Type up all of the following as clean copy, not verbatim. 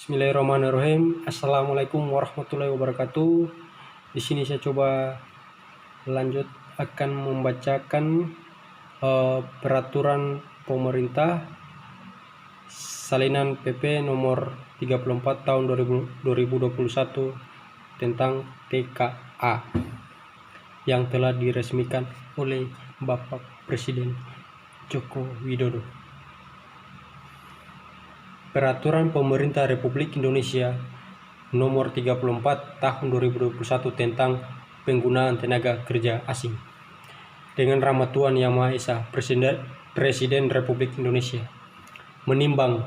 Bismillahirrahmanirrahim. Assalamualaikum warahmatullahi wabarakatuh. Di sini saya coba lanjut akan membacakan peraturan pemerintah salinan PP nomor 34 tahun 2021 tentang TKA yang telah diresmikan oleh Bapak Presiden Joko Widodo. Peraturan Pemerintah Republik Indonesia Nomor 34 Tahun 2021 tentang penggunaan tenaga kerja asing. Dengan rahmat Tuhan Yang Maha Esa, Presiden Republik Indonesia menimbang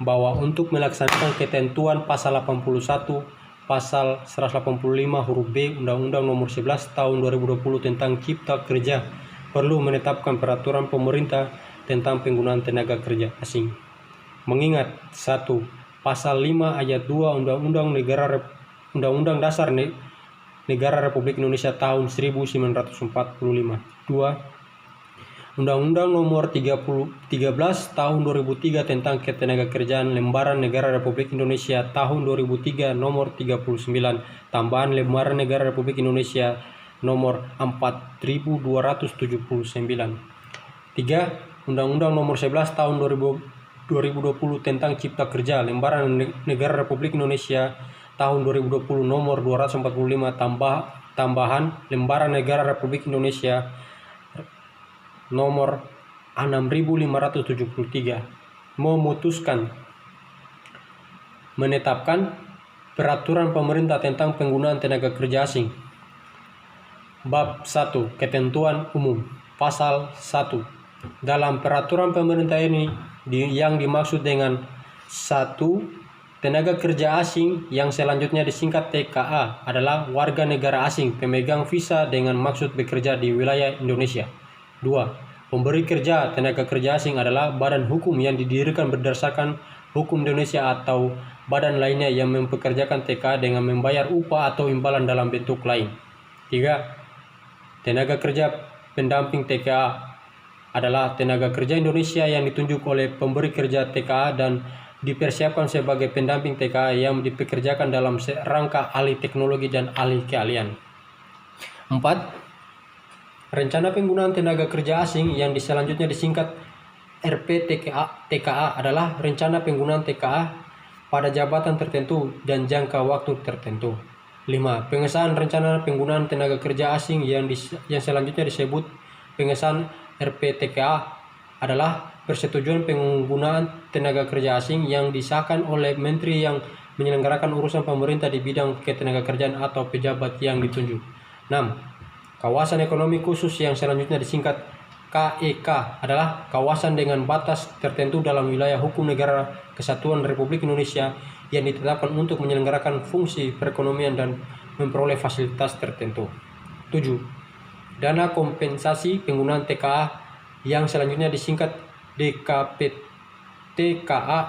bahwa untuk melaksanakan ketentuan pasal 81, pasal 185 huruf B Undang-Undang Nomor 11 Tahun 2020 tentang Cipta Kerja perlu menetapkan peraturan pemerintah tentang penggunaan tenaga kerja asing. Mengingat 1. Pasal 5 ayat 2 Undang-Undang Dasar Negara Republik Indonesia tahun 1945. 2. Undang-Undang Nomor 13 tahun 2003 tentang Ketenagakerjaan Lembaran Negara Republik Indonesia tahun 2003 Nomor 39 tambahan Lembaran Negara Republik Indonesia Nomor 4279. 3. Undang-Undang Nomor 11 tahun 2020 tentang Cipta Kerja Lembaran Negara Republik Indonesia tahun 2020 nomor 245 tambahan Lembaran Negara Republik Indonesia nomor 6573 memutuskan menetapkan peraturan pemerintah tentang penggunaan tenaga kerja asing. Bab 1. Ketentuan umum. Pasal 1. Dalam peraturan pemerintah ini yang dimaksud dengan 1. Tenaga kerja asing yang selanjutnya disingkat TKA adalah warga negara asing pemegang visa dengan maksud bekerja di wilayah Indonesia. 2. Pemberi kerja tenaga kerja asing adalah badan hukum yang didirikan berdasarkan hukum Indonesia atau badan lainnya yang mempekerjakan TKA dengan membayar upah atau imbalan dalam bentuk lain. 3. Tenaga kerja pendamping TKA adalah tenaga kerja Indonesia yang ditunjuk oleh pemberi kerja TKA dan dipersiapkan sebagai pendamping TKA yang dipekerjakan dalam rangka ahli teknologi dan ahli keahlian. 4. Rencana penggunaan tenaga kerja asing yang selanjutnya disingkat RPTKA adalah rencana penggunaan TKA pada jabatan tertentu dan jangka waktu tertentu. 5. Pengesahan rencana penggunaan tenaga kerja asing yang selanjutnya disebut pengesahan RPTKA adalah persetujuan penggunaan tenaga kerja asing yang disahkan oleh menteri yang menyelenggarakan urusan pemerintah di bidang ketenagakerjaan atau pejabat yang ditunjuk. 6. Kawasan ekonomi khusus yang selanjutnya disingkat KEK adalah kawasan dengan batas tertentu dalam wilayah hukum negara Kesatuan Republik Indonesia yang ditetapkan untuk menyelenggarakan fungsi perekonomian dan memperoleh fasilitas tertentu. 7. Dana kompensasi penggunaan TKA yang selanjutnya disingkat DKPTKA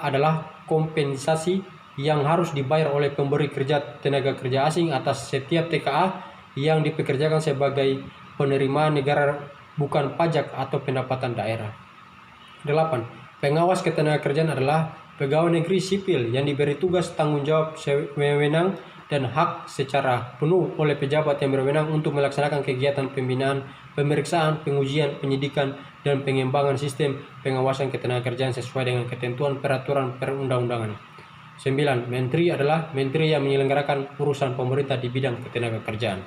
adalah kompensasi yang harus dibayar oleh pemberi kerja tenaga kerja asing atas setiap TKA yang dipekerjakan sebagai penerimaan negara bukan pajak atau pendapatan daerah. 8. Pengawas ketenagakerjaan adalah pegawai negeri sipil yang diberi tugas tanggung jawab wewenang dan hak secara penuh oleh pejabat yang berwenang untuk melaksanakan kegiatan pembinaan, pemeriksaan, pengujian, penyidikan, dan pengembangan sistem pengawasan ketenagakerjaan sesuai dengan ketentuan peraturan perundang-undangan. 9. Menteri adalah menteri yang menyelenggarakan urusan pemerintah di bidang ketenagakerjaan.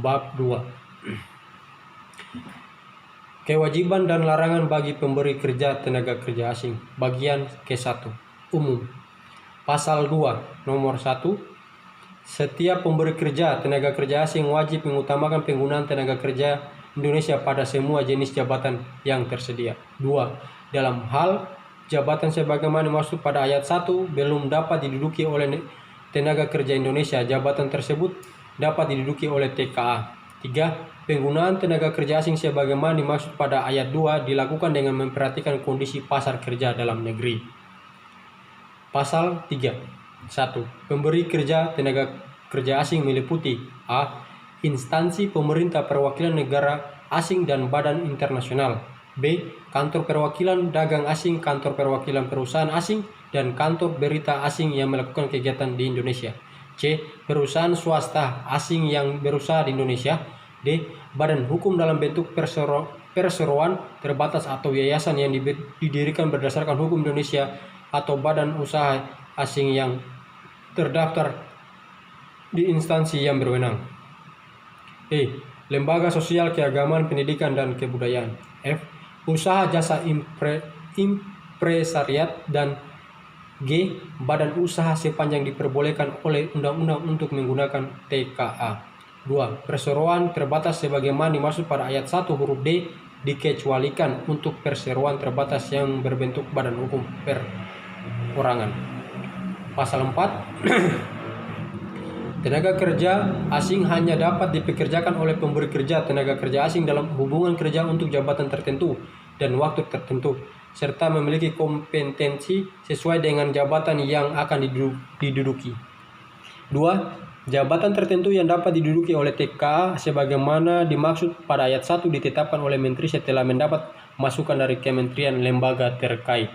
Bab 2. Kewajiban dan larangan bagi pemberi kerja tenaga kerja asing. Bagian ke-1. Umum. Pasal 2 nomor 1. Setiap pemberi kerja tenaga kerja asing wajib mengutamakan penggunaan tenaga kerja Indonesia pada semua jenis jabatan yang tersedia. 2. Dalam hal jabatan sebagaimana dimaksud pada ayat 1 belum dapat diduduki oleh tenaga kerja Indonesia, jabatan tersebut dapat diduduki oleh TKA. 3. Penggunaan tenaga kerja asing sebagaimana dimaksud pada ayat 2 dilakukan dengan memperhatikan kondisi pasar kerja dalam negeri. Pasal 3. 1. Pemberi kerja tenaga kerja asing meliputi A. Instansi pemerintah perwakilan negara asing dan badan internasional. B. Kantor perwakilan dagang asing, kantor perwakilan perusahaan asing, dan kantor berita asing yang melakukan kegiatan di Indonesia. C. Perusahaan swasta asing yang berusaha di Indonesia. D. Badan hukum dalam bentuk perseroan terbatas atau yayasan yang didirikan berdasarkan hukum Indonesia atau badan usaha asing yang terdaftar di instansi yang berwenang. E. Lembaga sosial, keagamaan, pendidikan, dan kebudayaan. F. Usaha jasa impresariat, dan G. Badan usaha sepanjang diperbolehkan oleh undang-undang untuk menggunakan TKA. 2. Perseroan terbatas sebagaimana dimaksud pada ayat 1 huruf D dikecualikan untuk perseroan terbatas yang berbentuk badan hukum perorangan. Pasal 4. Tenaga kerja asing hanya dapat dipekerjakan oleh pemberi kerja tenaga kerja asing dalam hubungan kerja untuk jabatan tertentu dan waktu tertentu, serta memiliki kompetensi sesuai dengan jabatan yang akan diduduki. 2. Jabatan tertentu yang dapat diduduki oleh TKA sebagaimana dimaksud pada ayat 1 ditetapkan oleh Menteri setelah mendapat masukan dari kementerian lembaga terkait.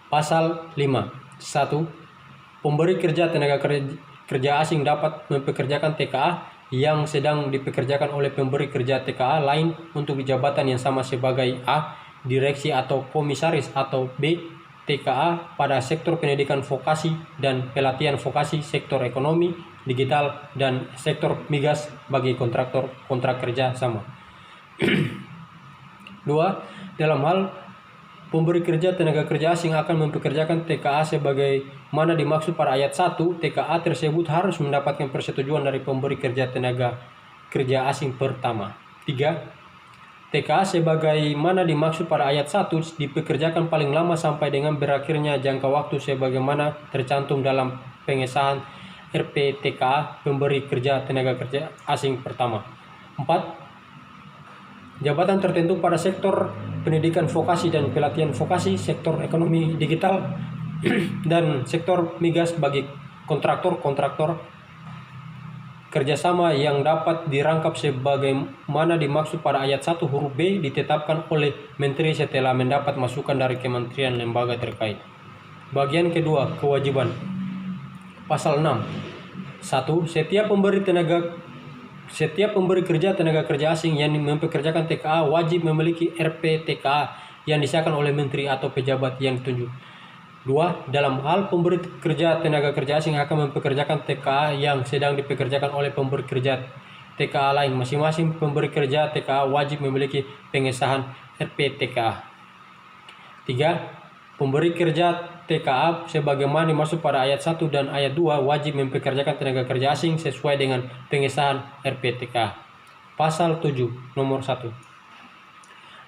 Pasal 5. 1. Pemberi kerja tenaga kerja asing dapat mempekerjakan TKA yang sedang dipekerjakan oleh pemberi kerja TKA lain untuk jabatan yang sama sebagai A. Direksi atau komisaris, atau B. TKA pada sektor pendidikan vokasi dan pelatihan vokasi, sektor ekonomi, digital, dan sektor migas bagi kontraktor kontrak kerja sama. 2. Dalam hal pemberi kerja tenaga kerja asing akan mempekerjakan TKA sebagaimana dimaksud pada ayat 1, TKA tersebut harus mendapatkan persetujuan dari pemberi kerja tenaga kerja asing pertama. 3. TKA sebagaimana dimaksud pada ayat 1 dipekerjakan paling lama sampai dengan berakhirnya jangka waktu sebagaimana tercantum dalam pengesahan RPTKA pemberi kerja tenaga kerja asing pertama. 4. Jabatan tertentu pada sektor pendidikan vokasi dan pelatihan vokasi, sektor ekonomi digital, dan sektor migas bagi kontraktor kerjasama yang dapat dirangkap sebagaimana dimaksud pada ayat 1 huruf B ditetapkan oleh Menteri setelah mendapat masukan dari kementerian lembaga terkait. Bagian kedua, kewajiban. Pasal 6. 1. Setiap pemberi kerja tenaga kerja asing yang mempekerjakan TKA wajib memiliki RPTKA yang disahkan oleh menteri atau pejabat yang ditunjuk. 2. Dalam hal pemberi kerja tenaga kerja asing akan mempekerjakan TKA yang sedang dipekerjakan oleh pemberi kerja TKA lain, masing-masing pemberi kerja TKA wajib memiliki pengesahan RPTKA. 3. Pemberi kerja TKA sebagaimana dimaksud pada ayat 1 dan ayat 2 wajib mempekerjakan tenaga kerja asing sesuai dengan pengesahan RPTKA. Pasal 7 nomor 1.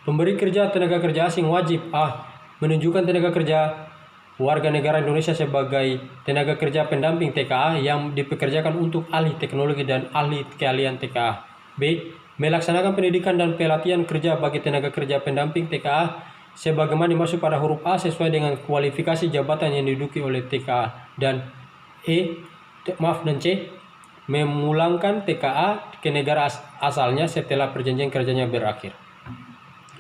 Pemberi kerja tenaga kerja asing wajib A. Menunjukkan tenaga kerja warga negara Indonesia sebagai tenaga kerja pendamping TKA yang dipekerjakan untuk ahli teknologi dan ahli keahlian TKA. B. Melaksanakan pendidikan dan pelatihan kerja bagi tenaga kerja pendamping TKA sebagaimana dimaksud pada huruf A sesuai dengan kualifikasi jabatan yang diduduki oleh TKA. Dan C. Memulangkan TKA ke negara asalnya setelah perjanjian kerjanya berakhir.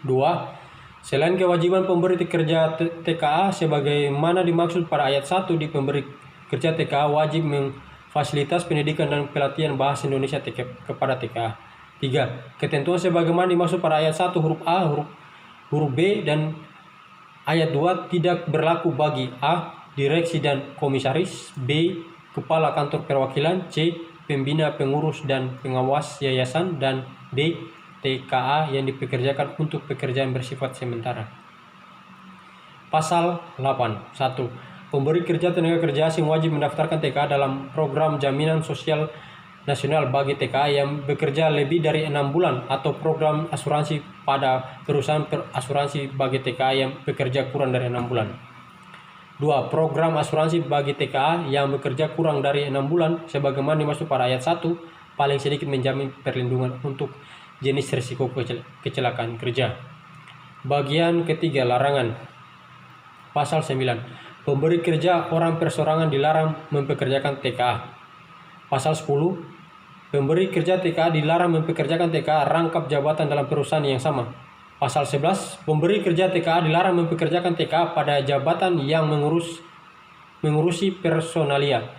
2. Selain kewajiban pemberi kerja TKA sebagaimana dimaksud pada ayat 1 di pemberi kerja TKA wajib memfasilitas pendidikan dan pelatihan bahasa Indonesia kepada TKA. 3. Ketentuan sebagaimana dimaksud pada ayat 1 huruf A, huruf B dan ayat 2 tidak berlaku bagi A. Direksi dan komisaris, B. Kepala kantor perwakilan, C. Pembina, pengurus, dan pengawas yayasan, dan D. TKA yang dipekerjakan untuk pekerjaan bersifat sementara. Pasal 8. 1. Pemberi kerja tenaga kerja asing wajib mendaftarkan TKA dalam program jaminan sosial nasional bagi TKA yang bekerja lebih dari 6 bulan atau program asuransi pada perusahaan asuransi bagi TKA yang bekerja kurang dari 6 bulan. 2. Program asuransi bagi TKA yang bekerja kurang dari 6 bulan sebagaimana dimaksud pada ayat 1 paling sedikit menjamin perlindungan untuk jenis risiko kecelakaan kerja. Bagian ketiga, larangan. Pasal 9. Pemberi kerja orang perseorangan dilarang mempekerjakan TKA. Pasal 10. Pemberi kerja TKA dilarang mempekerjakan TKA rangkap jabatan dalam perusahaan yang sama. Pasal 11, pemberi kerja TKA dilarang mempekerjakan TKA pada jabatan yang mengurusi personalia.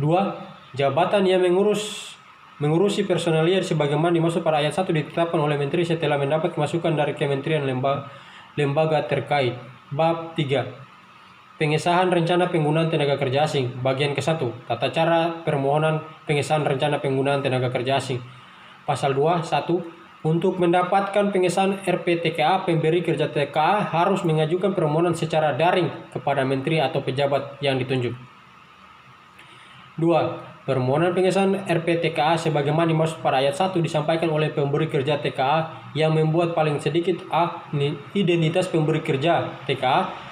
2. Jabatan yang mengurusi personalia sebagaimana dimaksud pada ayat 1 ditetapkan oleh Menteri setelah mendapat masukan dari kementerian lembaga terkait. Bab 3. Pengesahan rencana penggunaan tenaga kerja asing. Bagian ke-1. Tata cara permohonan pengesahan rencana penggunaan tenaga kerja asing. Pasal 2. 1. Untuk mendapatkan pengesahan RPTKA, pemberi kerja TKA harus mengajukan permohonan secara daring kepada menteri atau pejabat yang ditunjuk. 2. Permohonan pengesahan RPTKA sebagaimana dimaksud pada ayat 1 disampaikan oleh pemberi kerja TKA yang membuat paling sedikit A. Identitas pemberi kerja TKA,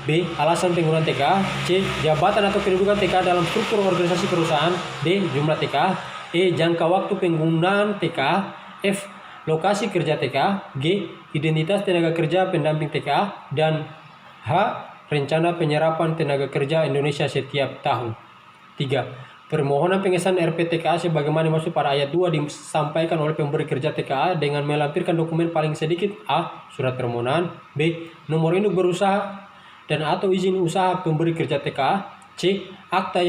B. Alasan penggunaan TKA, C. Jabatan atau kedudukan TKA dalam struktur organisasi perusahaan, D. Jumlah TKA, E. Jangka waktu penggunaan TKA, F. Lokasi kerja TKA, G. Identitas tenaga kerja pendamping TKA, dan H. Rencana penyerapan tenaga kerja Indonesia setiap tahun. 3. Permohonan pengesahan RPTKA sebagaimana dimaksud pada ayat 2 disampaikan oleh pemberi kerja TKA dengan melampirkan dokumen paling sedikit A. Surat permohonan, B. Nomor induk berusaha dan atau izin usaha pemberi kerja TKA, C. Akta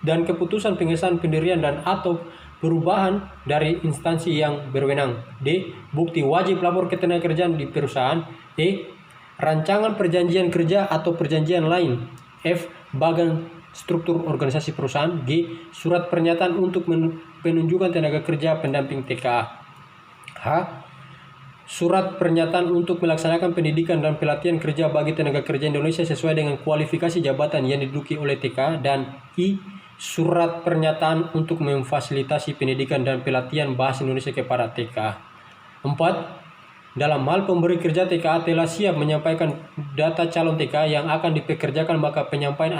dan keputusan pengesahan pendirian dan atau perubahan dari instansi yang berwenang, D. Bukti wajib lapor ketenagakerjaan di perusahaan, E. Rancangan perjanjian kerja atau perjanjian lain, F. Bagan struktur organisasi perusahaan, G. Surat pernyataan untuk penunjukan tenaga kerja pendamping TKA, H. Surat pernyataan untuk melaksanakan pendidikan dan pelatihan kerja bagi tenaga kerja Indonesia sesuai dengan kualifikasi jabatan yang diduduki oleh TKA, dan I. Surat pernyataan untuk memfasilitasi pendidikan dan pelatihan bahasa Indonesia kepada TKA. 4. Dalam hal pemberi kerja TKA telah siap menyampaikan data calon TKA yang akan dipekerjakan, maka penyampaian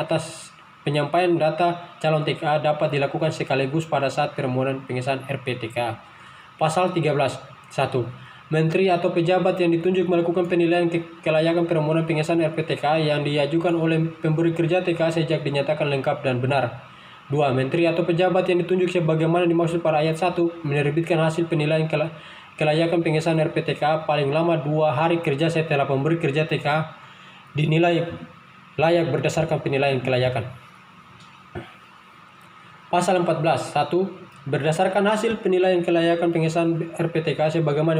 data calon TKA dapat dilakukan sekaligus pada saat permohonan pengesahan RPTKA. Pasal 13. 1. Menteri atau pejabat yang ditunjuk melakukan penilaian kelayakan permohonan pengesahan RPTKA yang diajukan oleh pemberi kerja TKA sejak dinyatakan lengkap dan benar. 2. Menteri atau pejabat yang ditunjuk sebagaimana dimaksud pada ayat 1 menerbitkan hasil penilaian kelayakan pengesahan RPTKA paling lama 2 hari kerja setelah pemberi kerja TKA dinilai layak berdasarkan penilaian kelayakan. Pasal 14. 1. Berdasarkan hasil penilaian kelayakan pengesahan RPTKA sebagaimana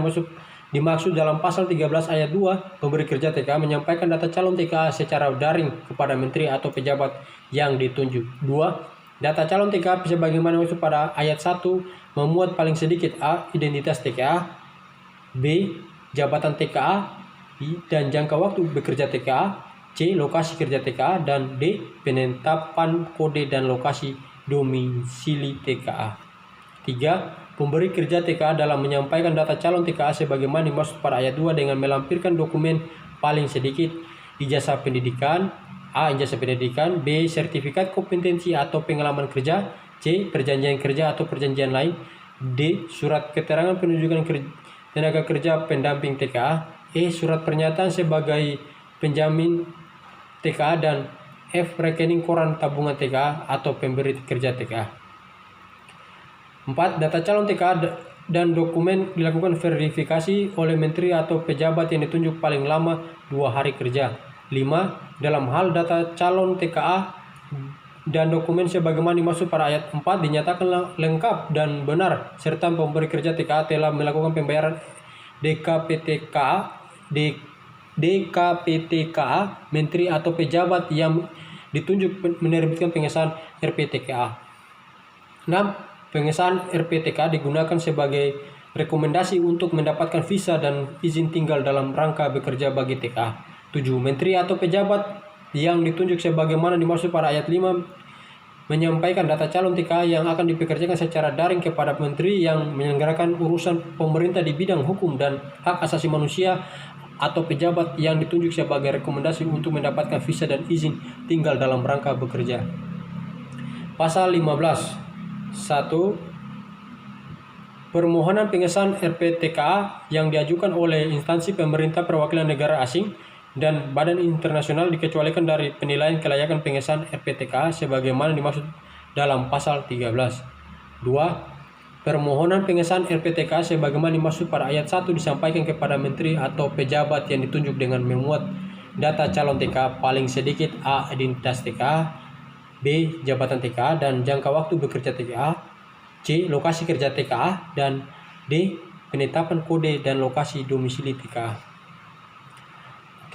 dimaksud dalam pasal 13 ayat 2, pemberi kerja TKA menyampaikan data calon TKA secara daring kepada menteri atau pejabat yang ditunjuk. 2. Data calon TKA sebagaimana dimaksud pada ayat 1 memuat paling sedikit A. Identitas TKA, B. Jabatan TKA dan jangka waktu bekerja TKA, C. Lokasi kerja TKA, dan D. Penetapan kode dan lokasi domisili TKA. 3. Pemberi kerja TKA dalam menyampaikan data calon TKA sebagaimana dimaksud pada ayat 2 dengan melampirkan dokumen paling sedikit ijazah pendidikan, A. Ijazah pendidikan, B. Sertifikat kompetensi atau pengalaman kerja, C. Perjanjian kerja atau perjanjian lain, D. Surat keterangan penunjukan tenaga kerja pendamping TKA, E. Surat pernyataan sebagai penjamin TKA, dan F. Rekening koran tabungan TKA atau pemberi kerja TKA. 4. Data calon TKA dan dokumen dilakukan verifikasi oleh menteri atau pejabat yang ditunjuk paling lama 2 hari kerja. 5. Dalam hal data calon TKA dan dokumen sebagaimana dimaksud pada ayat 4 dinyatakan lengkap dan benar serta pemberi kerja TKA telah melakukan pembayaran DKPTKA menteri atau pejabat yang ditunjuk menerbitkan pengesahan RPTKA. 6. Pengesahan RPTKA digunakan sebagai rekomendasi untuk mendapatkan visa dan izin tinggal dalam rangka bekerja bagi TKA. 7. Menteri atau pejabat yang ditunjuk sebagaimana dimaksud pada ayat 5 menyampaikan data calon TKA yang akan dipekerjakan secara daring kepada menteri yang menyelenggarakan urusan pemerintah di bidang hukum dan hak asasi manusia atau pejabat yang ditunjuk sebagai rekomendasi untuk mendapatkan visa dan izin tinggal dalam rangka bekerja. Pasal 15. 1. Permohonan pengesahan RPTKA yang diajukan oleh instansi pemerintah perwakilan negara asing dan badan internasional dikecualikan dari penilaian kelayakan pengesahan RPTKA sebagaimana dimaksud dalam pasal 13. 2. Permohonan pengesahan RPTKA sebagaimana dimaksud pada ayat 1 disampaikan kepada menteri atau pejabat yang ditunjuk dengan memuat data calon TKA paling sedikit A. Identitas TKA, B. Jabatan TKA dan jangka waktu bekerja TKA, C. Lokasi kerja TKA, dan D. Penetapan kode dan lokasi domisili TKA.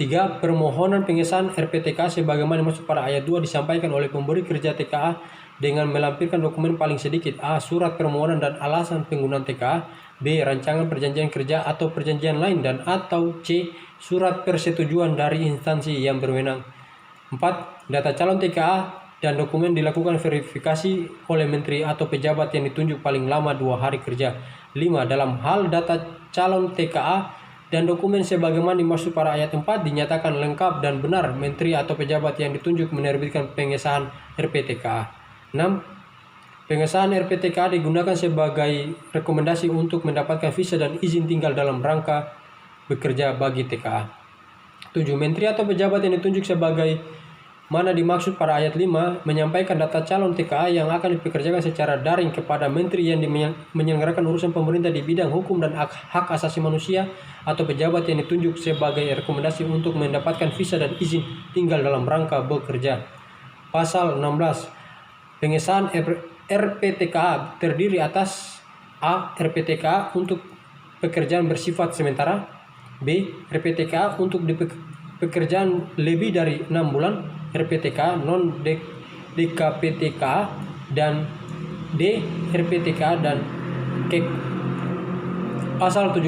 3. Permohonan pengesahan RPTKA sebagaimana dimaksud pada ayat 2 disampaikan oleh pemberi kerja TKA dengan melampirkan dokumen paling sedikit A. Surat permohonan dan alasan penggunaan TKA, B. Rancangan perjanjian kerja atau perjanjian lain dan atau C. Surat persetujuan dari instansi yang berwenang. 4. Data calon TKA dan dokumen dilakukan verifikasi oleh menteri atau pejabat yang ditunjuk paling lama 2 hari kerja. 5. Dalam hal data calon TKA dan dokumen sebagaimana dimaksud pada ayat 4 dinyatakan lengkap dan benar, menteri atau pejabat yang ditunjuk menerbitkan pengesahan RPTKA. 6. Pengesahan RPTKA digunakan sebagai rekomendasi untuk mendapatkan visa dan izin tinggal dalam rangka bekerja bagi TKA. 7. Menteri atau pejabat yang ditunjuk sebagai mana dimaksud pada ayat 5 menyampaikan data calon TKA yang akan dipekerjakan secara daring kepada menteri yang menyelenggarakan urusan pemerintah di bidang hukum dan hak asasi manusia atau pejabat yang ditunjuk sebagai rekomendasi untuk mendapatkan visa dan izin tinggal dalam rangka bekerja. Pasal 16. Pengesahan RPTKA terdiri atas A. RPTKA untuk pekerjaan bersifat sementara, B. RPTKA untuk pekerjaan lebih dari 6 bulan, RPTKA non DKPTKA, dan D. RPTKA dan KEK. Pasal 17.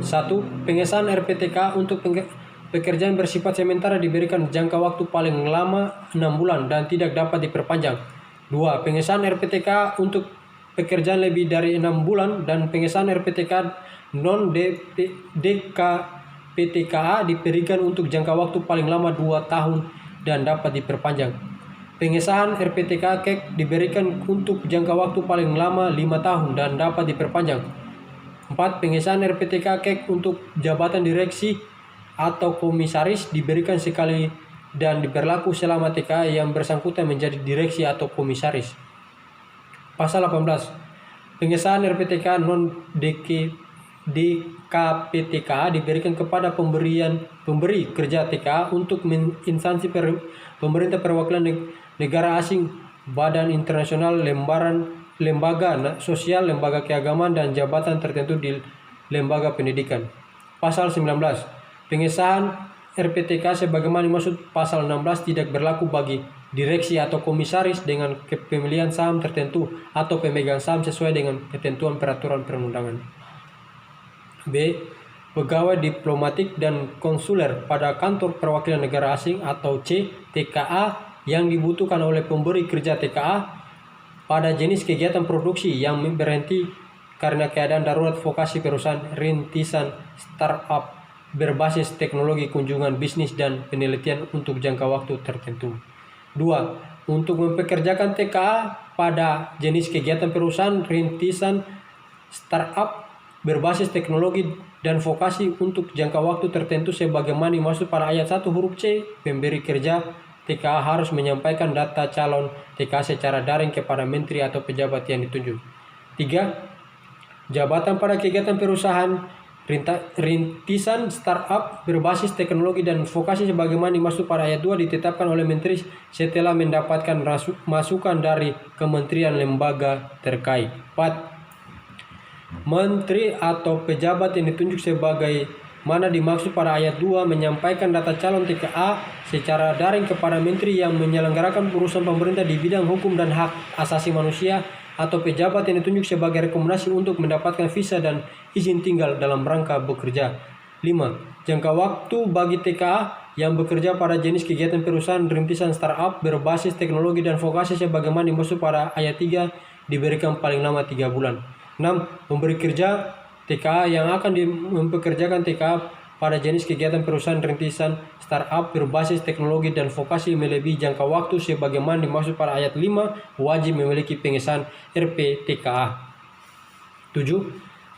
1. Pengesahan RPTKA untuk pekerjaan bersifat sementara diberikan jangka waktu paling lama 6 bulan dan tidak dapat diperpanjang. 2. Pengesahan RPTKA untuk pekerjaan lebih dari 6 bulan dan pengesahan RPTKA non DKPTKA diberikan untuk jangka waktu paling lama 2 tahun dan dapat diperpanjang. Pengesahan RPTKA KEK diberikan untuk jangka waktu paling lama 5 tahun dan dapat diperpanjang. 4. Pengesahan RPTKA KEK untuk jabatan direksi atau komisaris diberikan sekali dan diberlaku selama TKA yang bersangkutan menjadi direksi atau komisaris. Pasal 18. Pengesahan RPTKA non DKPTKA diberikan kepada pemberi kerja TKA untuk instansi pemerintah perwakilan negara asing, badan internasional, lembaga sosial, lembaga keagamaan, dan jabatan tertentu di lembaga pendidikan. Pasal 19. Pengesahan RPTKA sebagaimana dimaksud pasal 16 tidak berlaku bagi direksi atau komisaris dengan kepemilikan saham tertentu atau pemegang saham sesuai dengan ketentuan peraturan perundangan. B. Pegawai diplomatik dan konsuler pada kantor perwakilan negara asing atau C. TKA yang dibutuhkan oleh pemberi kerja TKA pada jenis kegiatan produksi yang berhenti karena keadaan darurat, vokasi perusahaan, rintisan, startup, berbasis teknologi, kunjungan bisnis, dan penelitian untuk jangka waktu tertentu. 2. Untuk mempekerjakan TKA pada jenis kegiatan perusahaan, rintisan, startup, berbasis teknologi, dan vokasi untuk jangka waktu tertentu sebagaimana dimaksud pada ayat 1 huruf C, pemberi kerja TKA harus menyampaikan data calon TKA secara daring kepada menteri atau pejabat yang ditunjuk. 3. Jabatan pada kegiatan perusahaan, rintisan, startup, berbasis teknologi, dan vokasi sebagaimana dimaksud pada ayat 2 ditetapkan oleh menteri setelah mendapatkan masukan dari kementerian lembaga terkait. 4. Menteri atau pejabat yang ditunjuk sebagai mana dimaksud pada ayat 2 menyampaikan data calon TKA secara daring kepada menteri yang menyelenggarakan urusan pemerintah di bidang hukum dan hak asasi manusia atau pejabat yang ditunjuk sebagai rekomendasi untuk mendapatkan visa dan izin tinggal dalam rangka bekerja. 5. Jangka waktu bagi TKA yang bekerja pada jenis kegiatan perusahaan, rintisan, startup, berbasis teknologi, dan vokasi sebagaimana dimaksud pada ayat 3 diberikan paling lama 3 bulan. 6. Pemberi kerja TKA yang akan mempekerjakan TKA pada jenis kegiatan perusahaan, rintisan, startup, berbasis teknologi, dan vokasi melebihi jangka waktu sebagaimana dimaksud pada ayat 5 wajib memiliki pengesahan RPTKA. 7.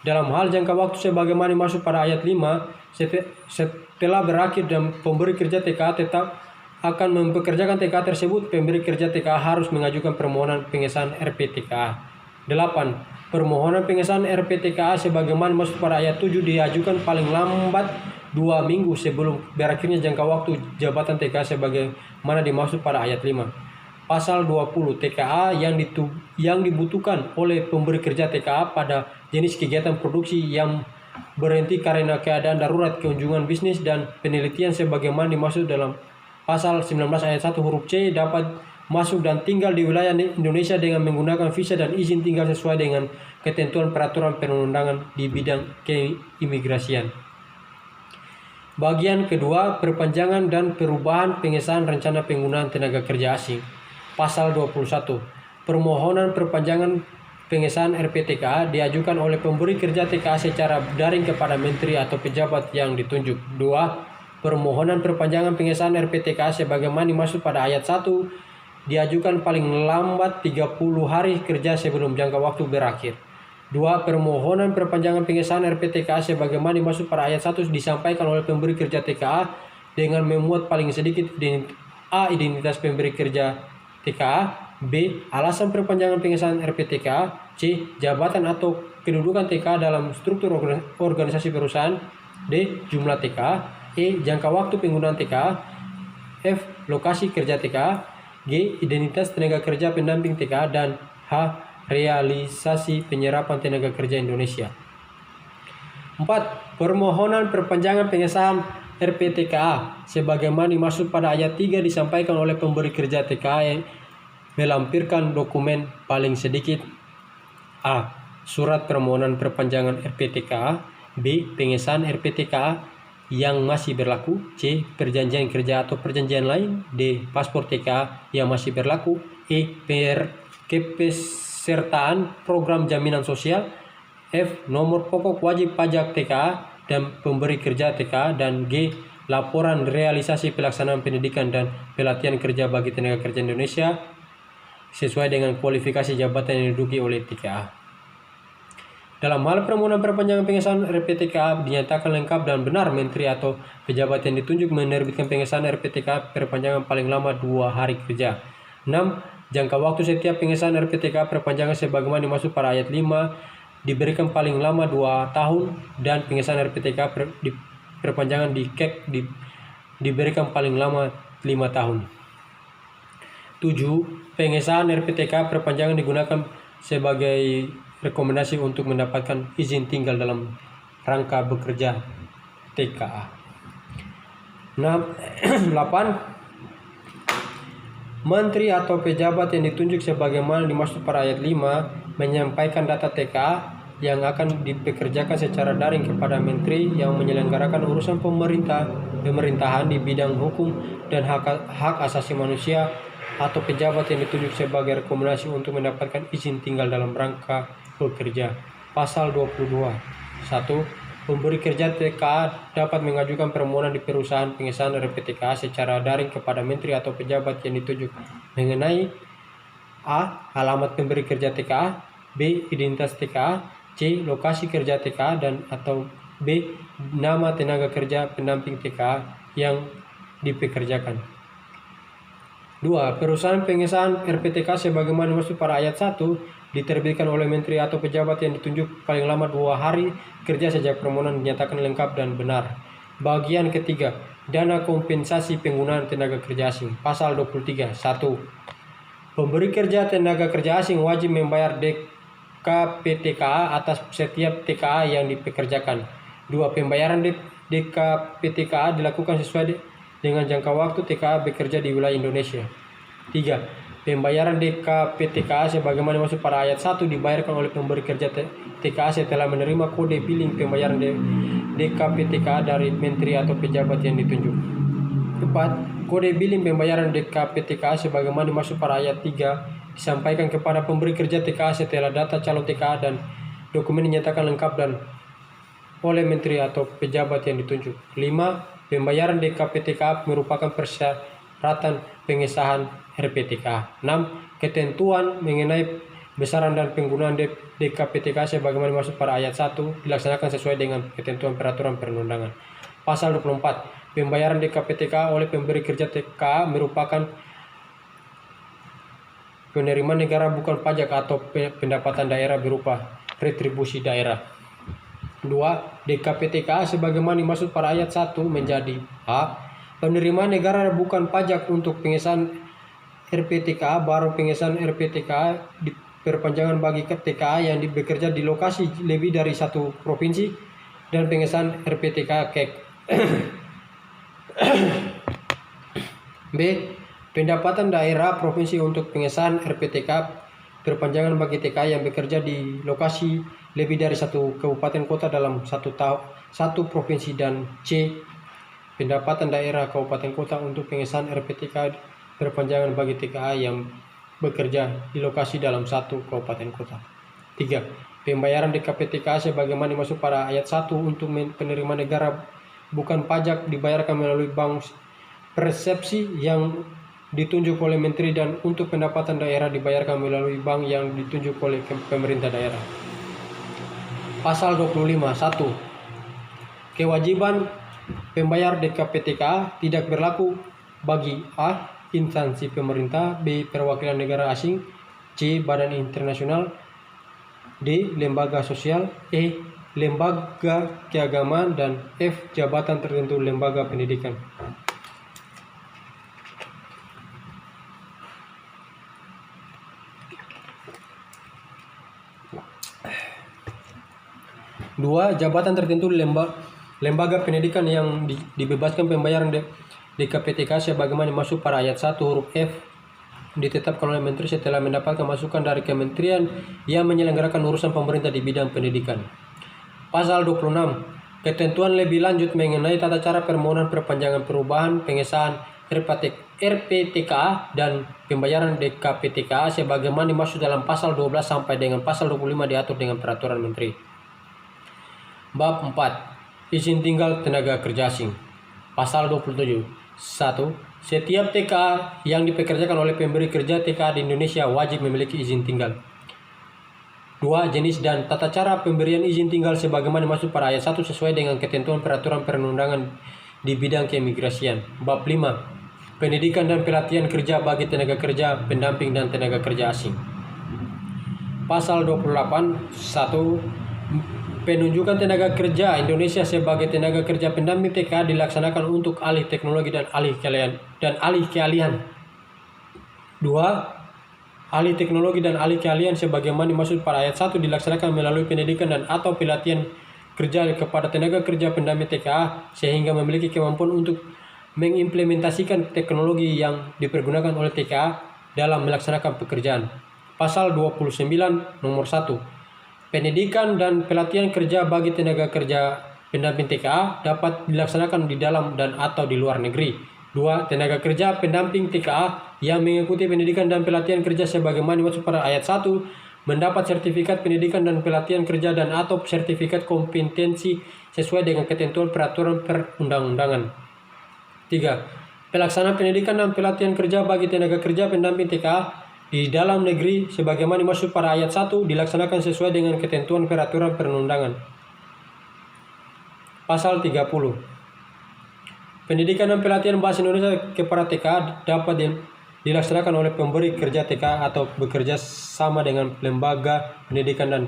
Dalam hal jangka waktu sebagaimana dimaksud pada ayat 5 setelah berakhir dan pemberi kerja TKA tetap akan mempekerjakan TKA tersebut, pemberi kerja TKA harus mengajukan permohonan pengesahan RPTKA. 8. Permohonan pengesahan RPTKA sebagaimana maksud pada ayat 7 diajukan paling lambat 2 minggu sebelum berakhirnya jangka waktu jabatan TKA sebagaimana dimaksud pada ayat 5. Pasal 20. TKA yang dibutuhkan oleh pemberi kerja TKA pada jenis kegiatan produksi yang berhenti karena keadaan darurat, kunjungan bisnis, dan penelitian sebagaimana dimaksud dalam pasal 19 ayat 1 huruf C dapat masuk dan tinggal di wilayah Indonesia dengan menggunakan visa dan izin tinggal sesuai dengan ketentuan peraturan perundangan di bidang keimigrasian. Bagian kedua, perpanjangan dan perubahan pengesahan rencana penggunaan tenaga kerja asing. Pasal 21. Permohonan perpanjangan pengesahan RPTKA diajukan oleh pemberi kerja TKA secara daring kepada menteri atau pejabat yang ditunjuk. 2. Permohonan perpanjangan pengesahan RPTKA sebagaimana dimaksud pada ayat 1 diajukan paling lambat 30 hari kerja sebelum jangka waktu berakhir. 2. Permohonan perpanjangan pengesahan RPTKA sebagaimana dimaksud pada ayat 1 disampaikan oleh pemberi kerja TKA dengan memuat paling sedikit A. Identitas pemberi kerja TKA, B. Alasan perpanjangan pengesahan RPTKA, C. Jabatan atau kedudukan TKA dalam struktur organisasi perusahaan, D. Jumlah TKA, E. Jangka waktu penggunaan TKA, F. Lokasi kerja TKA, G. Identitas tenaga kerja pendamping TKA, dan H. Realisasi penyerapan tenaga kerja Indonesia. 4. Permohonan perpanjangan pengesahan RPTKA sebagaimana dimaksud pada ayat 3 disampaikan oleh pemberi kerja TKA yang melampirkan dokumen paling sedikit A. Surat permohonan perpanjangan RPTKA, B. Pengesahan RPTKA yang masih berlaku, C. Perjanjian kerja atau perjanjian lain, D. Paspor TKA yang masih berlaku, E. Kepesertaan program jaminan sosial, F. Nomor pokok wajib pajak TKA dan pemberi kerja TKA, dan G. Laporan realisasi pelaksanaan pendidikan dan pelatihan kerja bagi tenaga kerja Indonesia sesuai dengan kualifikasi jabatan yang diduduki oleh TKA. Dalam hal permohonan perpanjangan pengesahan RPTKA dinyatakan lengkap dan benar menteri atau pejabat yang ditunjuk menerbitkan pengesahan RPTKA perpanjangan paling lama 2 hari kerja. 6. Jangka waktu setiap pengesahan RPTKA perpanjangan sebagaimana dimaksud pada ayat 5 diberikan paling lama 2 tahun dan pengesahan RPTKA perpanjangan di KEK diberikan paling lama 5 tahun. 7. Pengesahan RPTKA perpanjangan digunakan sebagai rekomendasi untuk mendapatkan izin tinggal dalam rangka bekerja TKA. 8. Menteri atau pejabat yang ditunjuk sebagaimana dimaksud pada ayat 5 menyampaikan data TKA yang akan dipekerjakan secara daring kepada menteri yang menyelenggarakan urusan pemerintahan di bidang hukum dan hak asasi manusia atau pejabat yang ditunjuk sebagai rekomendasi untuk mendapatkan izin tinggal dalam rangka bekerja. Pasal 22. 1. Pemberi kerja TKA dapat mengajukan permohonan di perusahaan pengesahan RPTKA secara daring kepada menteri atau pejabat yang ditunjuk mengenai A. Alamat pemberi kerja TKA, B. Identitas TKA, C. Lokasi kerja TKA, dan atau B. Nama tenaga kerja pendamping TKA yang dipekerjakan. 2. Perusahaan pengesahan RPTKA sebagaimana dimaksud pada ayat 1 diterbitkan oleh menteri atau pejabat yang ditunjuk paling lama 2 hari kerja sejak permohonan dinyatakan lengkap dan benar. Bagian ketiga, dana kompensasi penggunaan tenaga kerja asing. Pasal 23. 1. Pemberi kerja tenaga kerja asing wajib membayar DKPTKA atas setiap TKA yang dipekerjakan. 2. Pembayaran DKPTKA dilakukan sesuai dengan jangka waktu TKA bekerja di wilayah Indonesia. 3. Pembayaran DKPTKA sebagaimana dimaksud pada ayat 1 dibayarkan oleh pemberi kerja TKA setelah menerima kode billing pembayaran DKPTKA dari menteri atau pejabat yang ditunjuk. 4. Kode billing pembayaran DKPTKA sebagaimana dimaksud pada ayat 3 disampaikan kepada pemberi kerja TKA setelah data calon TKA dan dokumen dinyatakan lengkap dan oleh menteri atau pejabat yang ditunjuk. 5. Pembayaran DKPTKA merupakan persyaratan pengesahan RPTKA. 6. Ketentuan mengenai besaran dan penggunaan DKPTKA sebagaimana dimaksud pada ayat 1 dilaksanakan sesuai dengan ketentuan peraturan perundangan. Pasal 24. Pembayaran DKPTKA oleh pemberi kerja TKA merupakan penerimaan negara bukan pajak atau pendapatan daerah berupa retribusi daerah. 2. DKPTKA sebagaimana dimaksud pada ayat 1 menjadi A. Penerimaan negara bukan pajak untuk pengesahan RPTKA baru pengesahan RPTKA perpanjangan bagi TKA yang bekerja di lokasi lebih dari satu provinsi dan pengesahan RPTKA KEK. B. Pendapatan daerah provinsi untuk pengesahan RPTKA perpanjangan bagi TKA yang bekerja di lokasi lebih dari satu kabupaten kota dalam satu provinsi. Dan C. Pendapatan daerah kabupaten kota untuk pengesahan RPTKA perpanjangan bagi TKA yang bekerja di lokasi dalam satu kabupaten kota. 3. Pembayaran DKPTKA sebagaimana dimaksud pada ayat 1 untuk penerimaan negara bukan pajak dibayarkan melalui bank persepsi yang ditunjuk oleh menteri dan untuk pendapatan daerah dibayarkan melalui bank yang ditunjuk oleh pemerintah daerah. Pasal 25. 1. Kewajiban pembayar DKPTKA tidak berlaku bagi A. Instansi pemerintah, B. Perwakilan negara asing, C. Badan internasional, D. Lembaga sosial, E. Lembaga keagamaan, dan F. Jabatan tertentu lembaga pendidikan. Dua, jabatan tertentu lembaga pendidikan yang dibebaskan pembayaran DKPTKA sebagaimana dimaksud pada ayat 1 huruf F ditetapkan oleh menteri setelah mendapatkan masukan dari kementerian yang menyelenggarakan urusan pemerintah di bidang pendidikan. Pasal 26. Ketentuan lebih lanjut mengenai tata cara permohonan perpanjangan perubahan pengesahan RPTKA dan pembayaran DKPTKA sebagaimana dimaksud dalam pasal 12 sampai dengan pasal 25 diatur dengan peraturan menteri. Bab 4. Izin tinggal tenaga kerja asing. Pasal 27. 1. Setiap TKA yang dipekerjakan oleh pemberi kerja TKA di Indonesia wajib memiliki izin tinggal. 2. Jenis dan tata cara pemberian izin tinggal sebagaimana dimaksud pada ayat 1 sesuai dengan ketentuan peraturan perundang-undangan di bidang keimigrasian. Bab 5. Pendidikan dan pelatihan kerja bagi tenaga kerja pendamping dan tenaga kerja asing. Pasal 28. 1. Penunjukan tenaga kerja Indonesia sebagai tenaga kerja pendamping TKA dilaksanakan untuk alih teknologi dan alih keahlian. 2. Alih teknologi dan alih keahlian sebagaimana dimaksud pada ayat 1 dilaksanakan melalui pendidikan dan atau pelatihan kerja kepada tenaga kerja pendamping TKA sehingga memiliki kemampuan untuk mengimplementasikan teknologi yang dipergunakan oleh TKA dalam melaksanakan pekerjaan. Pasal 29 nomor 1. Pendidikan dan pelatihan kerja bagi tenaga kerja pendamping TKA dapat dilaksanakan di dalam dan atau di luar negeri. 2. Tenaga kerja pendamping TKA yang mengikuti pendidikan dan pelatihan kerja sebagaimana dimaksud pada ayat 1 mendapat sertifikat pendidikan dan pelatihan kerja dan atau sertifikat kompetensi sesuai dengan ketentuan peraturan perundang-undangan. 3. Pelaksanaan pendidikan dan pelatihan kerja bagi tenaga kerja pendamping TKA di dalam negeri sebagaimana dimaksud pada ayat 1 dilaksanakan sesuai dengan ketentuan peraturan perundang-undangan. Pasal 30. Pendidikan dan pelatihan bahasa Indonesia kepada TKA dapat dilaksanakan oleh pemberi kerja TKA atau bekerja sama dengan lembaga pendidikan dan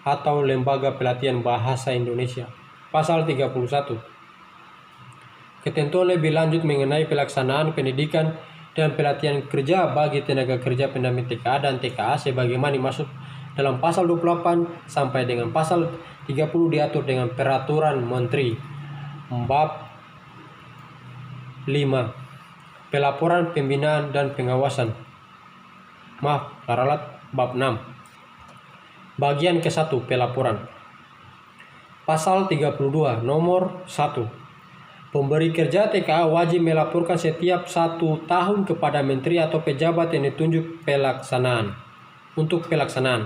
atau lembaga pelatihan bahasa Indonesia. Pasal 31. Ketentuan lebih lanjut mengenai pelaksanaan pendidikan dan pelatihan kerja bagi tenaga kerja pendamping TKA dan TKA sebagaimana dimaksud dalam pasal 28 sampai dengan pasal 30 diatur dengan peraturan menteri. Bab 5. Pelaporan, pembinaan dan pengawasan. Bab 6. Bagian ke-1 pelaporan. Pasal 32 nomor 1. Pemberi kerja TKA wajib melaporkan setiap 1 tahun kepada menteri atau pejabat yang ditunjuk untuk pelaksanaan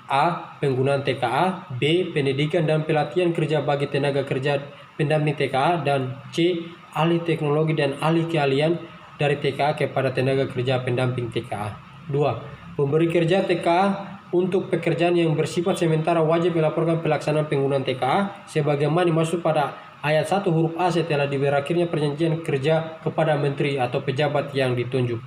A. Penggunaan TKA, B. Pendidikan dan pelatihan kerja bagi tenaga kerja pendamping TKA, dan C. Alih teknologi dan alih keahlian dari TKA kepada tenaga kerja pendamping TKA. 2. Pemberi kerja TKA untuk pekerjaan yang bersifat sementara wajib melaporkan pelaksanaan penggunaan TKA sebagaimana dimaksud pada ayat 1 huruf A setelah berakhirnya perjanjian kerja kepada menteri atau pejabat yang ditunjuk.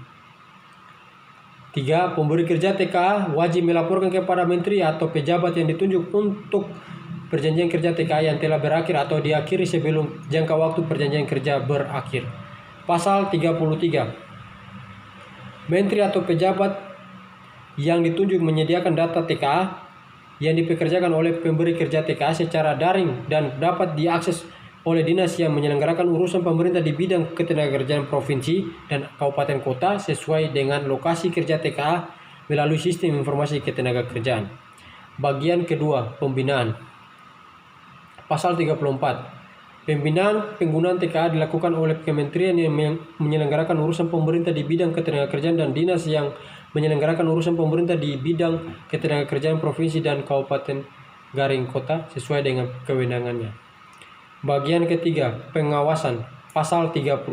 3. Pemberi kerja TKA wajib melaporkan kepada menteri atau pejabat yang ditunjuk untuk perjanjian kerja TKA yang telah berakhir atau diakhiri sebelum jangka waktu perjanjian kerja berakhir. Pasal 33. Menteri atau pejabat yang ditunjuk menyediakan data TKA yang dipekerjakan oleh pemberi kerja TKA secara daring dan dapat diakses oleh dinas yang menyelenggarakan urusan pemerintah di bidang ketenagakerjaan provinsi dan kabupaten kota sesuai dengan lokasi kerja TKA melalui sistem informasi ketenagakerjaan. Bagian kedua, pembinaan. Pasal 34. Pembinaan penggunaan TKA dilakukan oleh kementerian yang menyelenggarakan urusan pemerintah di bidang ketenagakerjaan dan dinas yang menyelenggarakan urusan pemerintah di bidang ketenagakerjaan provinsi dan kabupaten garing kota sesuai dengan kewenangannya. Bagian ketiga, pengawasan. Pasal 35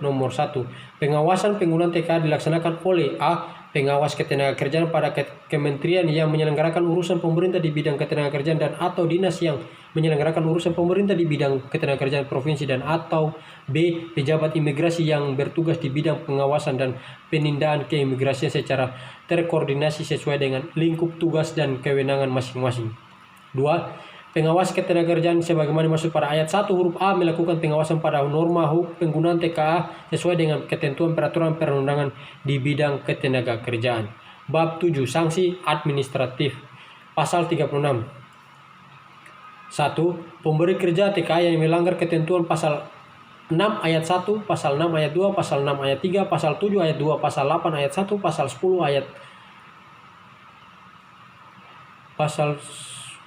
nomor 1. Pengawasan penggunaan TKA dilaksanakan oleh A. Pengawas ketenagakerjaan pada kementerian yang menyelenggarakan urusan pemerintah di bidang ketenagakerjaan dan atau dinas yang menyelenggarakan urusan pemerintah di bidang ketenagakerjaan provinsi dan atau B. Pejabat imigrasi yang bertugas di bidang pengawasan dan penindaan keimigrasian secara terkoordinasi sesuai dengan lingkup tugas dan kewenangan masing-masing. 2. Pengawas ketenagakerjaan sebagaimana dimaksud pada ayat 1 huruf A melakukan pengawasan pada norma penggunaan TKA sesuai dengan ketentuan peraturan perundangan di bidang ketenagakerjaan. Bab 7. Sanksi administratif. Pasal 36. 1. Pemberi kerja TKA yang melanggar ketentuan pasal 6 ayat 1, pasal 6 ayat 2, pasal 6 ayat 3, pasal 7 ayat 2, pasal 8 ayat 1, pasal 10 ayat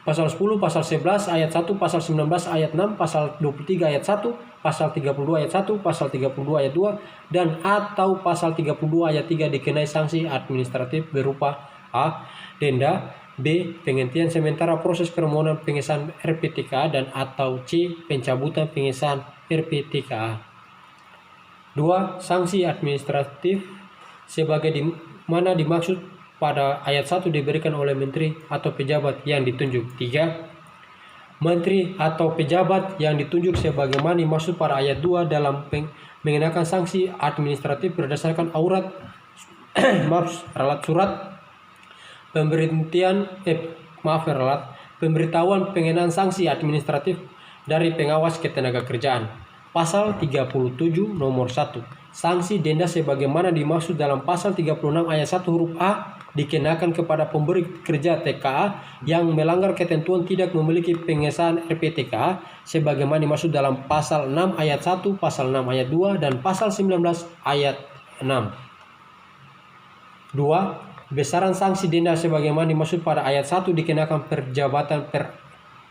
Pasal 10, pasal 11 ayat 1, pasal 19 ayat 6, pasal 23 ayat 1, pasal 32 ayat 1, pasal 32 ayat 2, dan atau pasal 32 ayat 3 dikenai sanksi administratif berupa A. Denda, B. Penghentian sementara proses permohonan pengesahan RPTKA dan atau C. Pencabutan pengesahan RPTKA. 2. Sanksi administratif sebagai mana dimaksud pada ayat 1 diberikan oleh menteri atau pejabat yang ditunjuk. 3. Menteri atau pejabat yang ditunjuk sebagaimana dimaksud pada ayat 2 dalam mengenakan sanksi administratif berdasarkan surat pemberitahuan pengenaan sanksi administratif dari pengawas ketenagakerjaan. Pasal 37 nomor 1. Sanksi denda sebagaimana dimaksud dalam pasal 36 ayat 1 huruf A dikenakan kepada pemberi kerja TKA yang melanggar ketentuan tidak memiliki pengesahan RPTKA sebagaimana dimaksud dalam pasal 6 ayat 1, pasal 6 ayat 2, dan pasal 19 ayat 6. 2. Besaran sanksi denda sebagaimana dimaksud pada ayat 1 dikenakan per jabatan per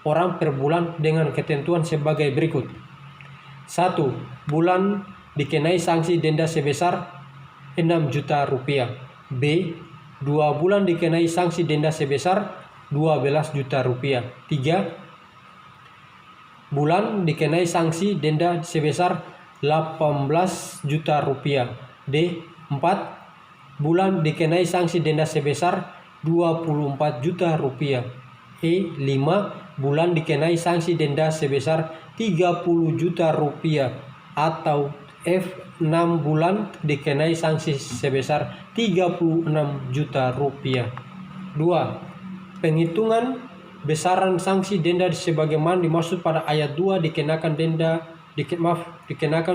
orang per bulan dengan ketentuan sebagai berikut. 1. Bulan dikenai sanksi denda sebesar 6 juta rupiah. B. 2 bulan dikenai sanksi denda sebesar 12 juta rupiah. 3 bulan dikenai sanksi denda sebesar 18 juta rupiah. D. 4 bulan dikenai sanksi denda sebesar 24 juta rupiah. E. 5 bulan dikenai sanksi denda sebesar 30 juta rupiah. Atau F. 6 bulan dikenai sanksi sebesar 36 juta rupiah. 2. Penghitungan besaran sanksi denda sebagaimana dimaksud pada ayat 2 dikenakan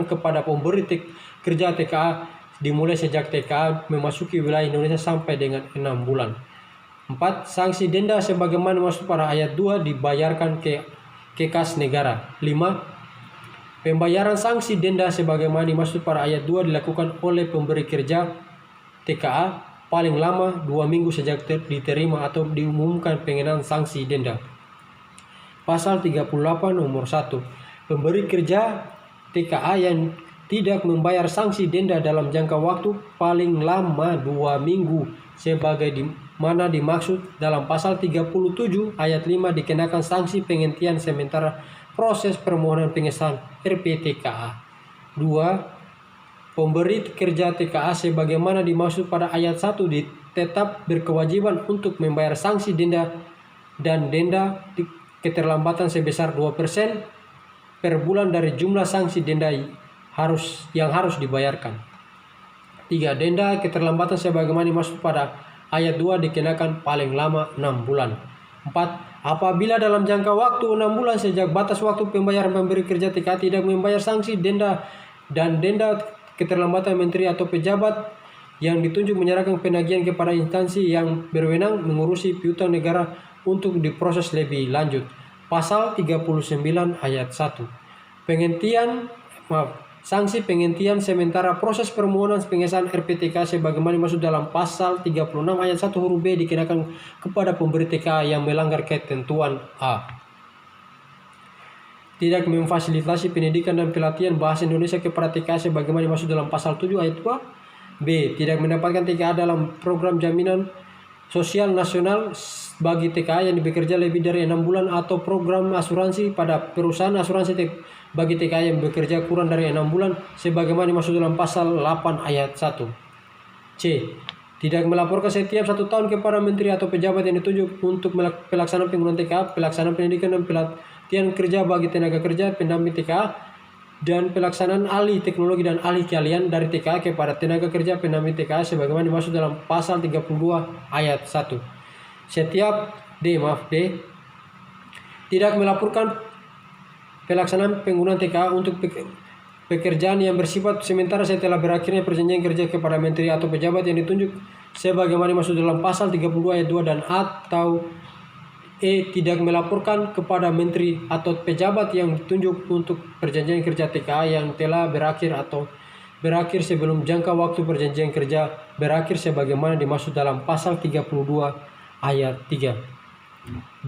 kepada pemberi kerja TKA dimulai sejak TKA memasuki wilayah Indonesia sampai dengan 6 bulan. 4. Sanksi denda sebagaimana dimaksud pada ayat 2 dibayarkan ke kas negara. 5. Pembayaran sanksi denda sebagaimana dimaksud pada ayat 2 dilakukan oleh pemberi kerja TKA paling lama 2 minggu sejak diterima atau diumumkan pengenaan sanksi denda. Pasal 38 nomor 1. Pemberi kerja TKA yang tidak membayar sanksi denda dalam jangka waktu paling lama 2 minggu sebagai mana dimaksud dalam pasal 37 ayat 5 dikenakan sanksi penghentian sementara proses permohonan pengesahan RPTKA. 2. Pemberi kerja TKA sebagaimana dimaksud pada ayat 1 tetap berkewajiban untuk membayar sanksi denda dan denda keterlambatan sebesar 2% per bulan dari jumlah sanksi denda yang harus dibayarkan. 3. Denda keterlambatan sebagaimana dimaksud pada ayat 2 dikenakan paling lama 6 bulan. 4. Apabila dalam jangka waktu 6 bulan sejak batas waktu pembayaran pemberi kerja TKA tidak membayar sanksi, denda keterlambatan menteri atau pejabat yang ditunjuk menyerahkan penagihan kepada instansi yang berwenang mengurusi piutang negara untuk diproses lebih lanjut. Pasal 39 ayat 1. Sanksi penghentian sementara proses permohonan pengesahan RPTK sebagaimana dimaksud dalam pasal 36 ayat 1 huruf B dikenakan kepada pemberi TKA yang melanggar ketentuan A. Tidak memfasilitasi pendidikan dan pelatihan bahasa Indonesia kepada TKA sebagaimana dimaksud dalam pasal 7 ayat 2. B. Tidak mendapatkan TKA dalam program jaminan sosial nasional bagi TKA yang bekerja lebih dari 6 bulan atau program asuransi pada perusahaan asuransi bagi TKA yang bekerja kurang dari 6 bulan sebagaimana dimaksud dalam pasal 8 ayat 1. C. Tidak melaporkan setiap 1 tahun kepada menteri atau pejabat yang ditunjuk untuk pelaksanaan penggunaan TKA, pelaksanaan pendidikan dan pelatihan kerja bagi tenaga kerja pendamping TKA dan pelaksanaan ahli teknologi dan ahli keahlian dari TKA kepada tenaga kerja pendamping TKA sebagaimana dimaksud dalam pasal 32 ayat 1. D. Tidak melaporkan pelaksanaan penggunaan TKA untuk pekerjaan yang bersifat sementara setelah berakhirnya perjanjian kerja kepada menteri atau pejabat yang ditunjuk sebagaimana dimaksud dalam pasal 32 ayat 2 dan atau E. Tidak melaporkan kepada menteri atau pejabat yang ditunjuk untuk perjanjian kerja TKA yang telah berakhir atau berakhir sebelum jangka waktu perjanjian kerja berakhir sebagaimana dimaksud dalam pasal 32 ayat 3. 2.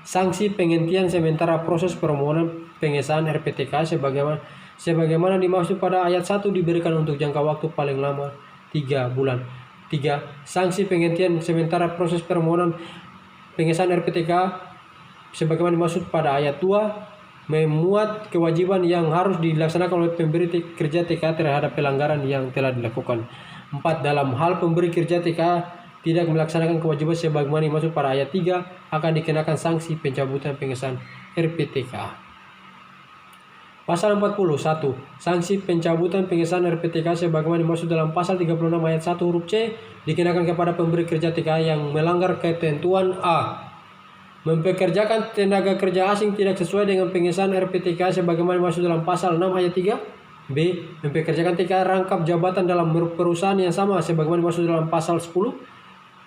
Sanksi penghentian sementara proses permohonan pengesahan RPTK sebagaimana dimaksud pada ayat 1 diberikan untuk jangka waktu paling lama 3 bulan. 3. Sanksi penghentian sementara proses permohonan pengesahan RPTK sebagaimana dimaksud pada ayat 2 memuat kewajiban yang harus dilaksanakan oleh pemberi kerja TKA terhadap pelanggaran yang telah dilakukan. 4. Dalam hal pemberi kerja TKA tidak melaksanakan kewajiban sebagaimana dimaksud pada ayat 3 akan dikenakan sanksi pencabutan pengesahan RPTK. Pasal 41. Sanksi pencabutan pengesahan RPTK sebagaimana dimaksud dalam pasal 36 ayat 1 huruf C dikenakan kepada pemberi kerja TKA yang melanggar ketentuan A. Mempekerjakan tenaga kerja asing tidak sesuai dengan pengesahan RPTK sebagaimana dimaksud dalam pasal 6 ayat 3. B. Mempekerjakan TKA rangkap jabatan dalam perusahaan yang sama sebagaimana dimaksud dalam pasal 10.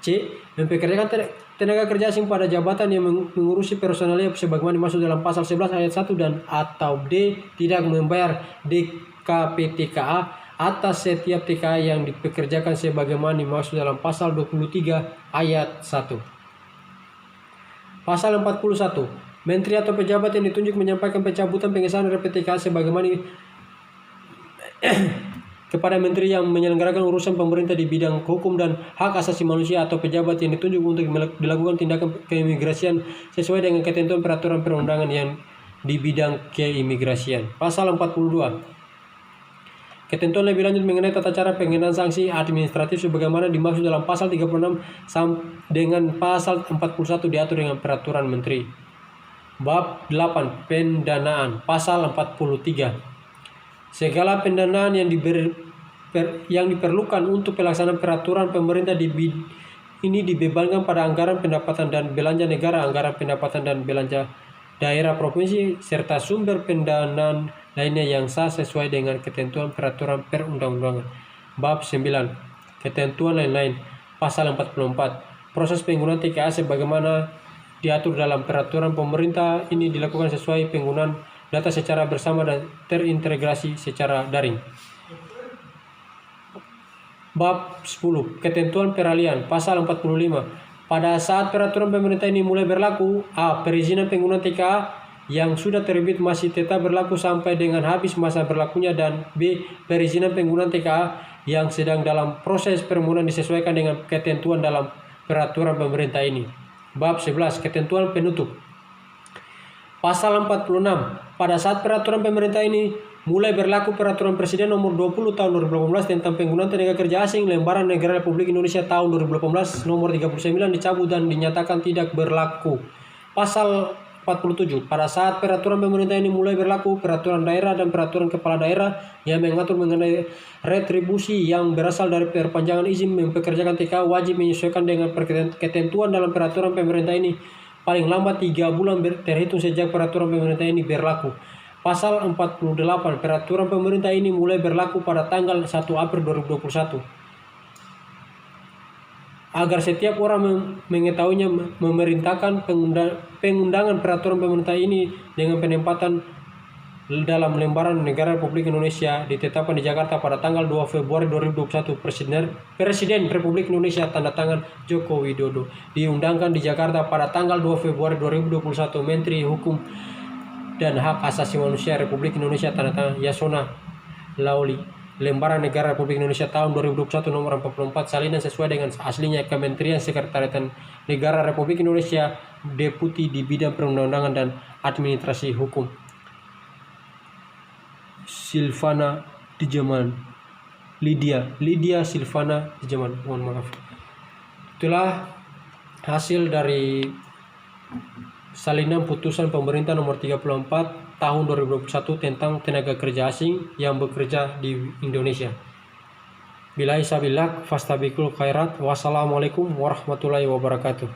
C. Mempekerjakan tenaga kerja asing pada jabatan yang mengurusi personalia sebagaimana dimaksud dalam pasal 11 ayat 1 dan atau D. Tidak membayar DKPTKA atas setiap TKA yang dipekerjakan sebagaimana dimaksud dalam pasal 23 ayat 1. Pasal 41. Menteri atau pejabat yang ditunjuk menyampaikan pencabutan pengesahan RPTK sebagaimana kepada menteri yang menyelenggarakan urusan pemerintah di bidang hukum dan hak asasi manusia atau pejabat yang ditunjuk untuk dilakukan tindakan keimigrasian sesuai dengan ketentuan peraturan perundangan yang di bidang keimigrasian. Pasal 42. Ketentuan lebih lanjut mengenai tata cara pengenaan sanksi administratif sebagaimana dimaksud dalam pasal 36 dengan pasal 41 diatur dengan peraturan menteri. Bab 8. Pendanaan. Pasal 43. Segala pendanaan yang diperlukan untuk pelaksanaan peraturan pemerintah ini dibebankan pada anggaran pendapatan dan belanja negara, anggaran pendapatan dan belanja daerah provinsi, serta sumber pendanaan lainnya yang sah sesuai dengan ketentuan peraturan perundang-undangan. Bab 9. Ketentuan lain-lain. Pasal 44. Proses penggunaan TKA sebagaimana diatur dalam peraturan pemerintah ini dilakukan sesuai penggunaan data secara bersama dan terintegrasi secara daring. Bab 10. Ketentuan peralihan. Pasal 45. Pada saat peraturan pemerintah ini mulai berlaku, A. Perizinan penggunaan TKA yang sudah terbit masih tetap berlaku sampai dengan habis masa berlakunya, dan B. Perizinan penggunaan TKA yang sedang dalam proses permohonan disesuaikan dengan ketentuan dalam peraturan pemerintah ini. Bab 11. Ketentuan penutup. Pasal 46. Pada saat peraturan pemerintah ini mulai berlaku, peraturan Presiden nomor 20 tahun 2018 tentang penggunaan tenaga kerja asing lembaran Negara Republik Indonesia tahun 2018 nomor 39 dicabut dan dinyatakan tidak berlaku. Pasal 47. Pada saat peraturan pemerintah ini mulai berlaku, peraturan daerah dan peraturan kepala daerah yang mengatur mengenai retribusi yang berasal dari perpanjangan izin mempekerjakan TKA wajib menyesuaikan dengan ketentuan dalam peraturan pemerintah ini paling lambat 3 bulan terhitung sejak peraturan pemerintah ini berlaku. Pasal 48, peraturan pemerintah ini mulai berlaku pada tanggal 1 April 2021. Agar setiap orang mengetahuinya, memerintahkan pengundangan peraturan pemerintah ini dengan penempatan dalam lembaran negara Republik Indonesia ditetapkan di Jakarta pada tanggal 2 Februari 2021. Presiden Republik Indonesia tanda tangan Joko Widodo. Diundangkan di Jakarta pada tanggal 2 Februari 2021. Menteri Hukum dan Hak Asasi Manusia Republik Indonesia tanda tangan Yasona Lauli. Lembaran Negara Republik Indonesia tahun 2021 nomor 44, salinan sesuai dengan aslinya Kementerian Sekretariat Negara Republik Indonesia, Deputi di bidang perundang-undangan dan administrasi hukum. Silvana Dijaman, Lydia Silvana Dijaman, mohon maaf. Itulah hasil dari salinan putusan pemerintah nomor 34 tahun 2021 tentang tenaga kerja asing yang bekerja di Indonesia. Billahi sabillah, fastabikul khairat. Wassalamualaikum warahmatullahi wabarakatuh.